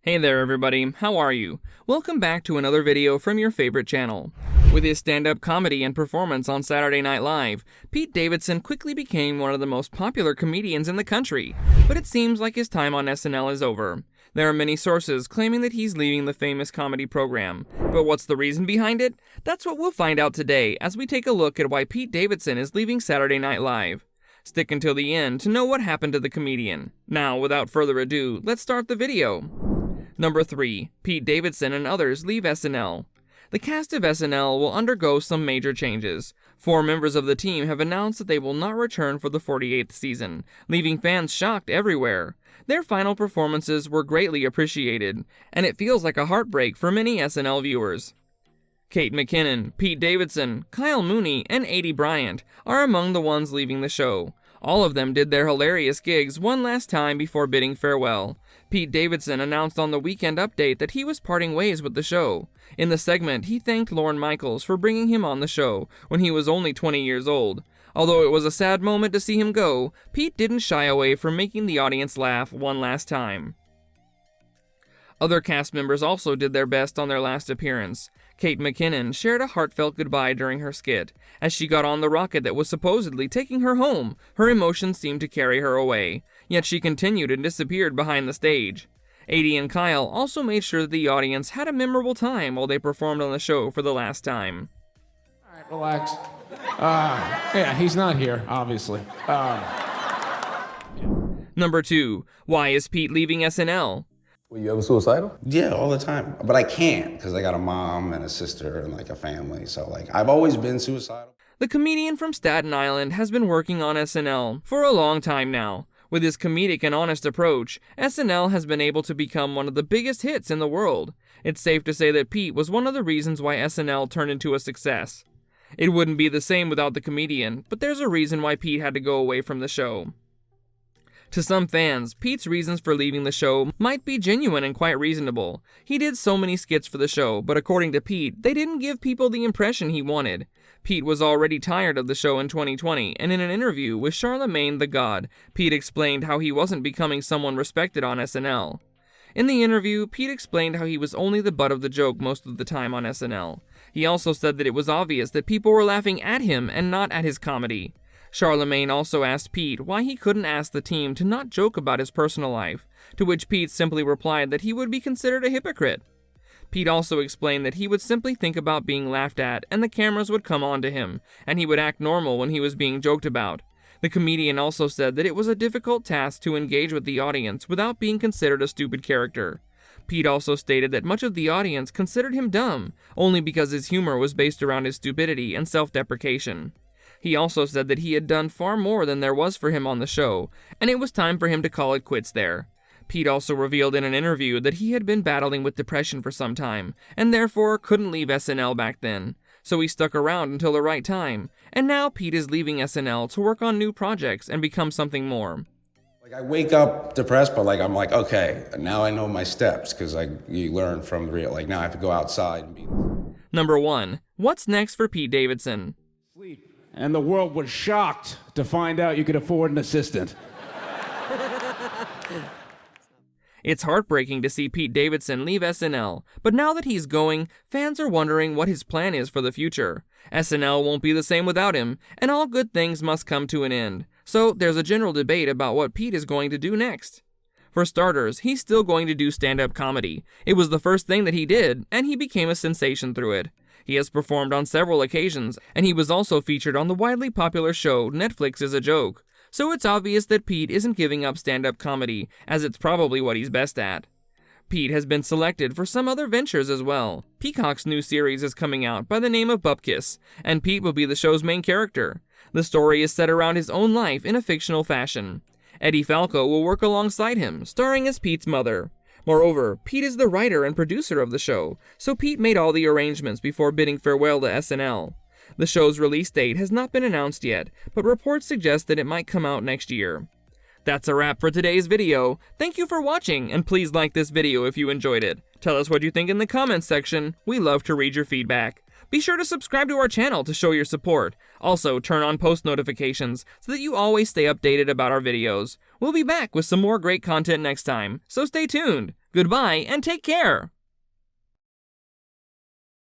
Hey there everybody, how are you? Welcome back to another video from your favorite channel. With his stand-up comedy and performance on Saturday Night Live, Pete Davidson quickly became one of the most popular comedians in the country, but it seems like his time on SNL is over. There are many sources claiming that he's leaving the famous comedy program, but what's the reason behind it? That's what we'll find out today as we take a look at why Pete Davidson is leaving Saturday Night Live. Stick until the end to know what happened to the comedian. Now, without further ado, let's start the video. Number 3. Pete Davidson and others leave SNL. The cast of SNL will undergo some major changes. 4 members of the team have announced that they will not return for the 48th season, leaving fans shocked everywhere. Their final performances were greatly appreciated, and it feels like a heartbreak for many SNL viewers. Kate McKinnon, Pete Davidson, Kyle Mooney, and Aidy Bryant are among the ones leaving the show. All of them did their hilarious gigs one last time before bidding farewell. Pete Davidson announced on the Weekend Update that he was parting ways with the show. In the segment, he thanked Lorne Michaels for bringing him on the show when he was only 20 years old. Although it was a sad moment to see him go, Pete didn't shy away from making the audience laugh one last time. Other cast members also did their best on their last appearance. Kate McKinnon shared a heartfelt goodbye during her skit. As she got on the rocket that was supposedly taking her home, her emotions seemed to carry her away, yet she continued and disappeared behind the stage. Aidy and Kyle also made sure that the audience had a memorable time while they performed on the show for the last time. All right, relax. Yeah, he's not here, obviously. Number 2. Why is Pete leaving SNL? Were you ever suicidal? Yeah, all the time. But I can't because I got a mom and a sister and like a family. So I've always been suicidal. The comedian from Staten Island has been working on SNL for a long time now. With his comedic and honest approach, SNL has been able to become one of the biggest hits in the world. It's safe to say that Pete was one of the reasons why SNL turned into a success. It wouldn't be the same without the comedian, but there's a reason why Pete had to go away from the show. To some fans, Pete's reasons for leaving the show might be genuine and quite reasonable. He did so many skits for the show, but according to Pete, they didn't give people the impression he wanted. Pete was already tired of the show in 2020, and in an interview with Charlamagne the God, Pete explained how he wasn't becoming someone respected on SNL. In the interview, Pete explained how he was only the butt of the joke most of the time on SNL. He also said that it was obvious that people were laughing at him and not at his comedy. Charlamagne also asked Pete why he couldn't ask the team to not joke about his personal life, to which Pete simply replied that he would be considered a hypocrite. Pete also explained that he would simply think about being laughed at and the cameras would come on to him, and he would act normal when he was being joked about. The comedian also said that it was a difficult task to engage with the audience without being considered a stupid character. Pete also stated that much of the audience considered him dumb, only because his humor was based around his stupidity and self-deprecation. He also said that he had done far more than there was for him on the show, and it was time for him to call it quits there. Pete also revealed in an interview that he had been battling with depression for some time, and therefore couldn't leave SNL back then. So he stuck around until the right time, and now Pete is leaving SNL to work on new projects and become something more. I wake up depressed, but I'm like, okay, now I know my steps because you learn from the real. Now I have to go outside and be. Number 1. What's next for Pete Davidson? Sleep. And the world was shocked to find out you could afford an assistant. It's heartbreaking to see Pete Davidson leave SNL, but now that he's going, fans are wondering what his plan is for the future. SNL won't be the same without him, and all good things must come to an end. So there's a general debate about what Pete is going to do next. For starters, he's still going to do stand-up comedy. It was the first thing that he did, and he became a sensation through it. He has performed on several occasions, and he was also featured on the widely popular show Netflix is a Joke. So it's obvious that Pete isn't giving up stand-up comedy, as it's probably what he's best at. Pete has been selected for some other ventures as well. Peacock's new series is coming out by the name of Bupkis, and Pete will be the show's main character. The story is set around his own life in a fictional fashion. Eddie Falco will work alongside him, starring as Pete's mother. Moreover, Pete is the writer and producer of the show, so Pete made all the arrangements before bidding farewell to SNL. The show's release date has not been announced yet, but reports suggest that it might come out next year. That's a wrap for today's video. Thank you for watching, and please like this video if you enjoyed it. Tell us what you think in the comments section. We love to read your feedback. Be sure to subscribe to our channel to show your support. Also, turn on post notifications so that you always stay updated about our videos. We'll be back with some more great content next time, so stay tuned. Goodbye and take care!